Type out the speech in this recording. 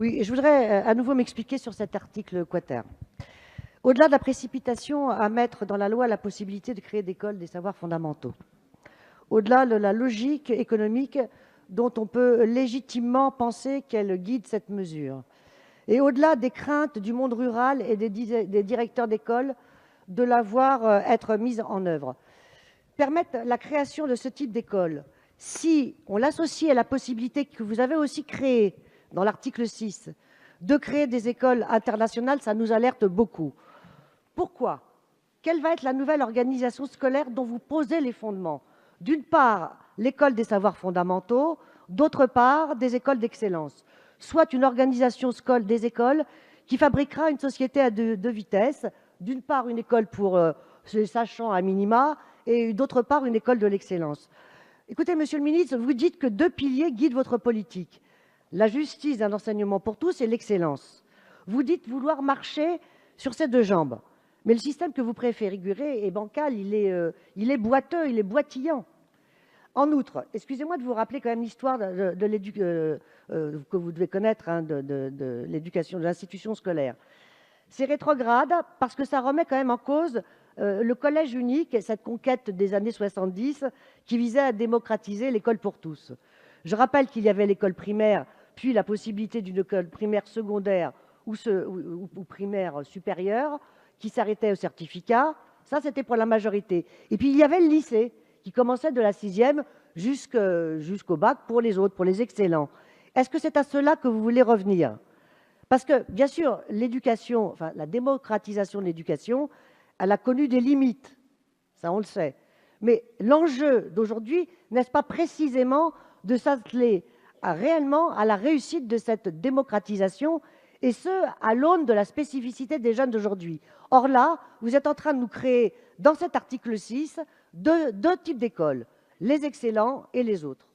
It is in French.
Oui, et je voudrais à nouveau m'expliquer sur cet article quater. Au-delà de la précipitation à mettre dans la loi la possibilité de créer des écoles des savoirs fondamentaux, au-delà de la logique économique dont on peut légitimement penser qu'elle guide cette mesure, et au-delà des craintes du monde rural et des directeurs d'école de la voir être mise en œuvre, permettre la création de ce type d'école, si on l'associe à la possibilité que vous avez aussi créée dans l'article 6 de créer des écoles internationales, ça nous alerte beaucoup. Pourquoi? Quelle va être la nouvelle organisation scolaire dont vous posez les fondements? D'une part, l'école des savoirs fondamentaux, d'autre part, des écoles d'excellence. Soit une organisation des écoles qui fabriquera une société à deux vitesses. D'une part, une école pour les sachants à minima, et d'autre part, une école de l'excellence. Écoutez, monsieur le ministre, vous dites que deux piliers guident votre politique: la justice d'un enseignement pour tous et l'excellence. Vous dites vouloir marcher sur ces deux jambes. Mais le système que vous préférez est bancal, il est boiteux, il est boitillant. En outre, excusez-moi de vous rappeler quand même l'histoire que vous devez connaître, hein, de l'éducation, de l'institution scolaire. C'est rétrograde parce que ça remet quand même en cause le collège unique et cette conquête des années 70 qui visait à démocratiser l'école pour tous. Je rappelle qu'il y avait l'école primaire, puis la possibilité d'une école primaire secondaire ou primaire supérieure qui s'arrêtait au certificat. Ça, c'était pour la majorité. Et puis, il y avait le lycée qui commençait de la 6e jusqu'au bac pour les autres, pour les excellents. Est-ce que c'est à cela que vous voulez revenir? Parce que, bien sûr, l'éducation, enfin, la démocratisation de l'éducation, elle a connu des limites. Ça, on le sait. Mais l'enjeu d'aujourd'hui, n'est-ce pas précisément de s'atteler réellement à la réussite de cette démocratisation, et ce, à l'aune de la spécificité des jeunes d'aujourd'hui? Or là, vous êtes en train de nous créer, dans cet article 6, deux types d'écoles, les excellents et les autres.